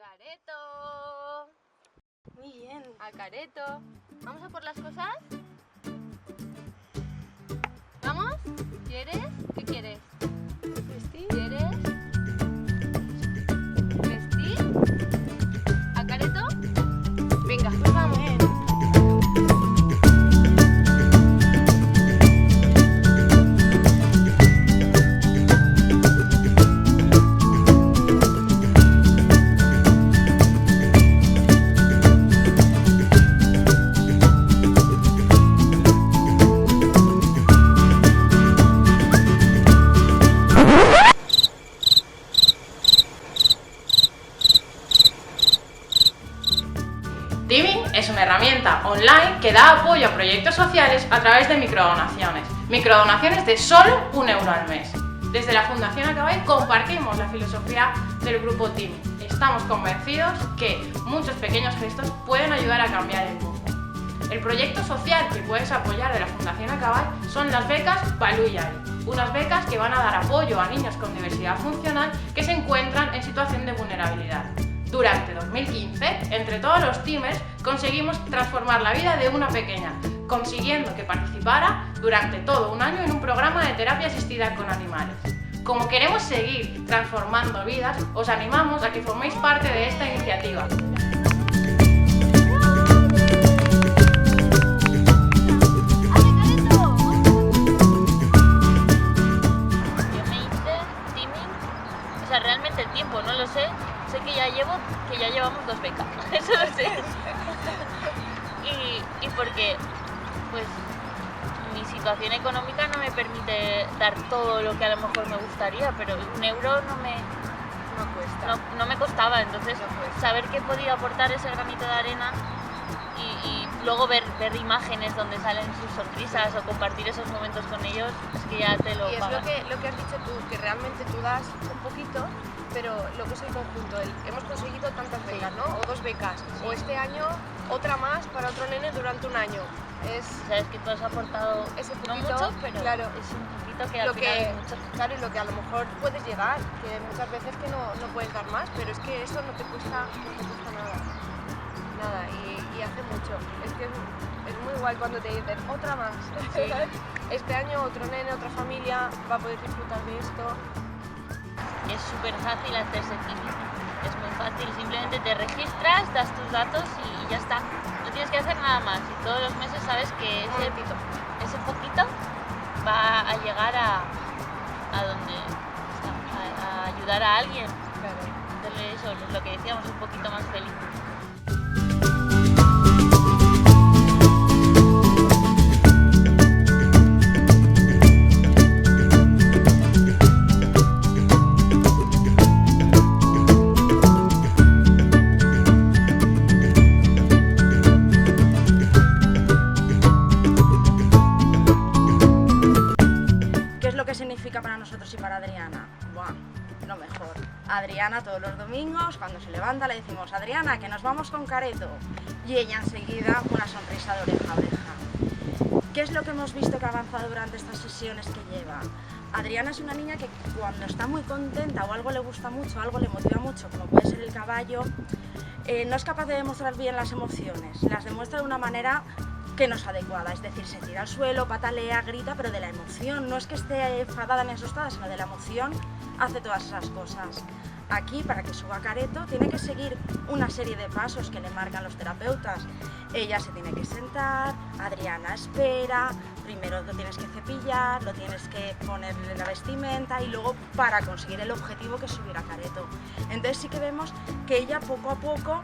Careto. Muy bien. A Careto. ¿Vamos a por las cosas? ¿Vamos? ¿Quieres? ¿Qué quieres? ¿Vestir? ¿Quieres? ¿Vestir? ¿A Careto? Venga, pues vamos. Teaming es una herramienta online que da apoyo a proyectos sociales a través de microdonaciones. Microdonaciones de solo €1 al mes. Desde la Fundación Acabay compartimos la filosofía del grupo Teaming. Estamos convencidos que muchos pequeños gestos pueden ayudar a cambiar el mundo. El proyecto social que puedes apoyar de la Fundación Acabay son las becas Balú y Ari, unas becas que van a dar apoyo a niños con diversidad funcional que se encuentran en situación de vulnerabilidad. Durante 2015, entre todos los teamers, conseguimos transformar la vida de una pequeña, consiguiendo que participara durante todo un año en un programa de terapia asistida con animales. Como queremos seguir transformando vidas, os animamos a que forméis parte de esta iniciativa. Realmente el tiempo no lo sé, sé que ya llevamos 2 becas, eso lo sé. y porque pues mi situación económica no me permite dar todo lo que a lo mejor me gustaría, pero €1 no me costaba, entonces saber que he podido aportar ese granito de arena y luego ver imágenes donde salen sus sonrisas o compartir esos momentos con ellos, es que ya te lo pagas. Y es lo que has dicho tú, que realmente tú das un poquito, pero lo que es el conjunto, hemos conseguido tantas becas, ¿no? O 2 becas, o este año otra más para otro nene durante un año. Sabes que tú has aportado ese poquito, no mucho, pero claro, es un poquito que al final es mucho. Claro, y lo que a lo mejor puedes llegar, que muchas veces que no puedes dar más, pero es que eso no te cuesta nada, y hace mucho. Es que es muy guay cuando te dicen otra más. Sí. Este año otro nene, otra familia va a poder disfrutar de esto. Es súper fácil hacerse teaming, es muy fácil, simplemente te registras, das tus datos y ya está. No tienes que hacer nada más y todos los meses sabes que ese poquito va a llegar a donde está, a ayudar a alguien. Claro. Hacerle eso, lo que decíamos, un poquito más feliz. ¿Qué significa para nosotros y para Adriana? Buah, lo mejor. Adriana todos los domingos, cuando se levanta, le decimos: Adriana, que nos vamos con Careto. Y ella enseguida una sonrisa de oreja a oreja. ¿Qué es lo que hemos visto que ha avanzado durante estas sesiones que lleva? Adriana es una niña que cuando está muy contenta o algo le gusta mucho, algo le motiva mucho, como puede ser el caballo, no es capaz de demostrar bien las emociones. Las demuestra de una manera que no es adecuada, es decir, se tira al suelo, patalea, grita, pero de la emoción, no es que esté enfadada ni asustada, sino de la emoción hace todas esas cosas. Aquí, para que suba Careto, tiene que seguir una serie de pasos que le marcan los terapeutas. Ella se tiene que sentar, Adriana espera, primero lo tienes que cepillar, lo tienes que ponerle la vestimenta y luego para conseguir el objetivo que es subir a Careto. Entonces sí que vemos que ella poco a poco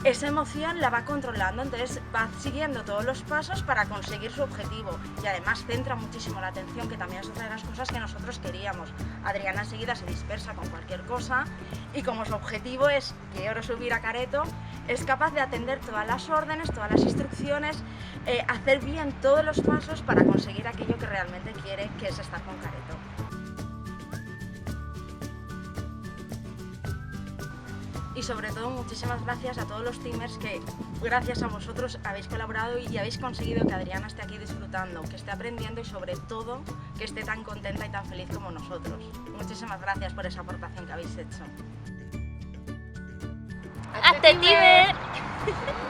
esa emoción la va controlando, entonces va siguiendo todos los pasos para conseguir su objetivo y además centra muchísimo la atención, que también es otra de las cosas que nosotros queríamos. Adriana enseguida se dispersa con cualquier cosa y como su objetivo es quiero subir a Careto, es capaz de atender todas las órdenes, todas las instrucciones, hacer bien todos los pasos para conseguir aquello que realmente quiere, que es estar con Careto. Y sobre todo muchísimas gracias a todos los teamers que gracias a vosotros habéis colaborado y habéis conseguido que Adriana esté aquí disfrutando, que esté aprendiendo y sobre todo que esté tan contenta y tan feliz como nosotros. Muchísimas gracias por esa aportación que habéis hecho. ¡Hasta Tiber!